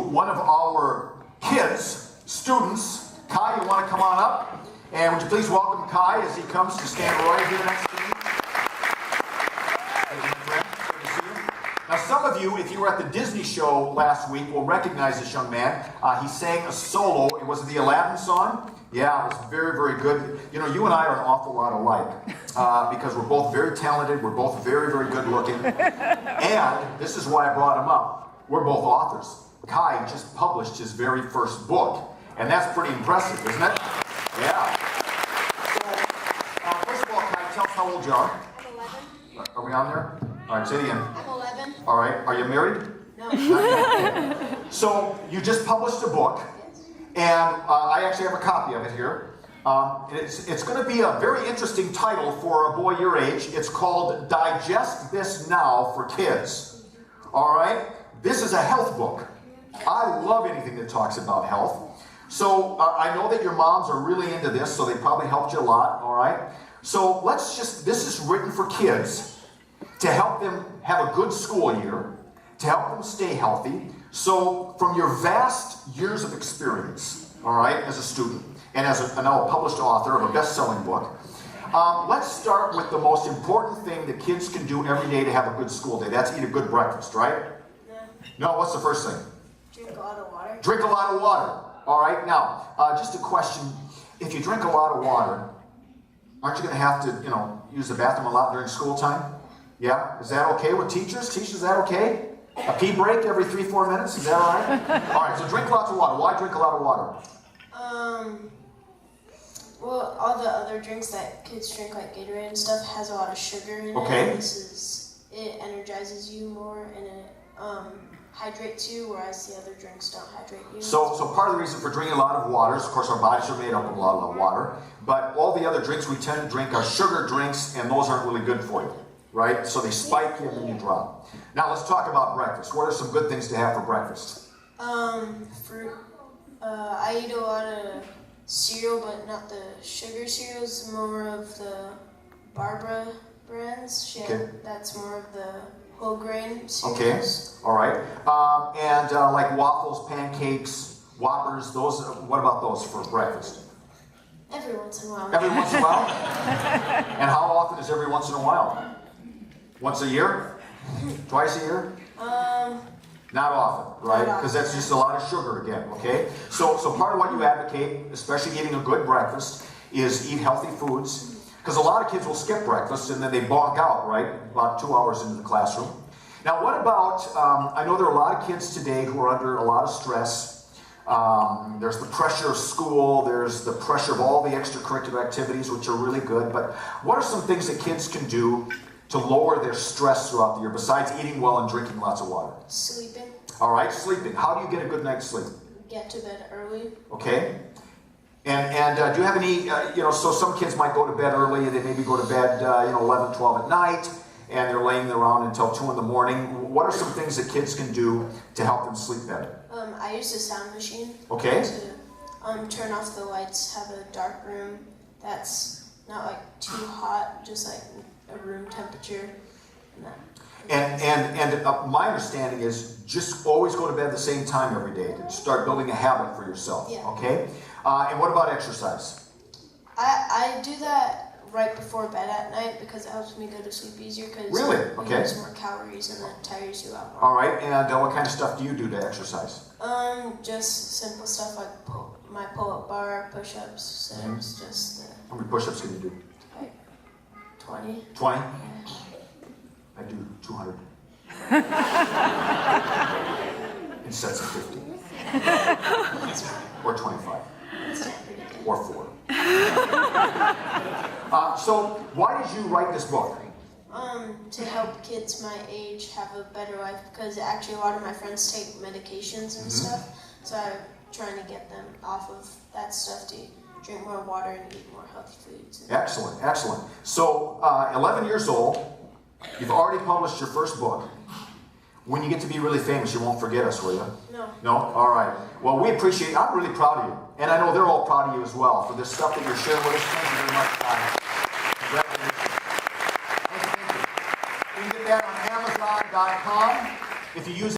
one of our kids, students. Kai, you want to come on up? And would you please welcome Kai as he comes to stand right here next to me? Now, some of you, if you were at the Disney show last week, will recognize this young man. He sang a solo. It was the Aladdin song. Yeah, it was very, very good. You know, you and I are an awful lot alike because we're both very talented. We're both very, very good looking. And this is why I brought him up. We're both authors. Kai just published his very first book. And that's pretty impressive, isn't it? Yeah. So, first of all, Kai, tell us how old you are. I'm 11. Are we on there? All right, say it again. I'm 11. All right. Are you married? No. So, you just published a book. Yes. And I actually have a copy of it here. It's going to be a very interesting title for a boy your age. It's called Digest This Now for Kids. All right? This is a health book. I love anything that talks about health. So I know that your moms are really into this, so they probably helped you a lot. All right? So this is written for kids to help them have a good school year, to help them stay healthy. So from your vast years of experience, all right, as a student, and as a now a published author of a best-selling book, let's start with the most important thing that kids can do every day to have a good school day. That's eat a good breakfast, right? No. No, what's the first thing? Drink a lot of water. Drink a lot of water. All right, now, just a question. If you drink a lot of water, aren't you going to have to, use the bathroom a lot during school time? Yeah? Is that okay with teachers? Teachers, is that okay? A pee break every 3-4 minutes? Is that all right? All right, so drink lots of water. Why drink a lot of water? Well, all the other drinks that kids drink, like Gatorade and stuff, has a lot of sugar in Okay. it. It energizes you more and it hydrates you, whereas the other drinks don't hydrate you. So part of the reason for drinking a lot of water is, of course, our bodies are made up of a lot of water, but all the other drinks we tend to drink are sugar drinks, and those aren't really good for you, right? So they spike you and then you drop. Now let's talk about breakfast. What are some good things to have for breakfast? Fruit. I eat a lot of cereal, but not the sugar cereals, more of the Barbara brands. That's more of the whole grain cereals. Okay, all right. And like waffles, pancakes, Whoppers, those. What about those for breakfast? Every once in a while. Every once in a while? And how often is every once in a while? Once a year? Twice a year? Not often, right? Because that's just a lot of sugar again, okay? So part of what you advocate, especially eating a good breakfast, is eat healthy foods. Because a lot of kids will skip breakfast and then they bonk out, right? About 2 hours into the classroom. Now what about, I know there are a lot of kids today who are under a lot of stress. There's the pressure of school, there's the pressure of all the extracurricular activities, which are really good. But what are some things that kids can do to lower their stress throughout the year, besides eating well and drinking lots of water? Sleeping. All right, sleeping. How do you get a good night's sleep? Get to bed early. Okay. And do you have any, so some kids might go to bed early, they maybe go to bed, 11, 12 at night, and they're laying around until 2 in the morning. What are some things that kids can do to help them sleep better? I use a sound machine. Okay. To turn off the lights, have a dark room that's not like too hot, just like a room temperature. And my understanding is just always go to bed at the same time every day to start building a habit for yourself. Yeah. Okay? And what about exercise? I do that right before bed at night because it helps me go to sleep easier because Really? Okay. it uses more calories and it tires you out more. All right, and what kind of stuff do you do to exercise? Just simple stuff like my pull-up bar, push-ups, sit-ups, just How many push-ups can you do? like 20. 20? I do 200. In sets of 50. Or 25. Or 4. So, why did you write this book? To help kids my age have a better life because actually a lot of my friends take medications and stuff, so I'm trying to get them off of that stuff to drink more water and eat more healthy foods. Excellent, excellent. So, 11 years old, you've already published your first book. When you get to be really famous, you won't forget us, will you? No. No? All right. Well, we appreciate it. I'm really proud of you. And I know they're all proud of you as well for this stuff that you're sharing with us. Thank you very much, guys. Congratulations. Thank you. You can get that on Amazon.com. If you use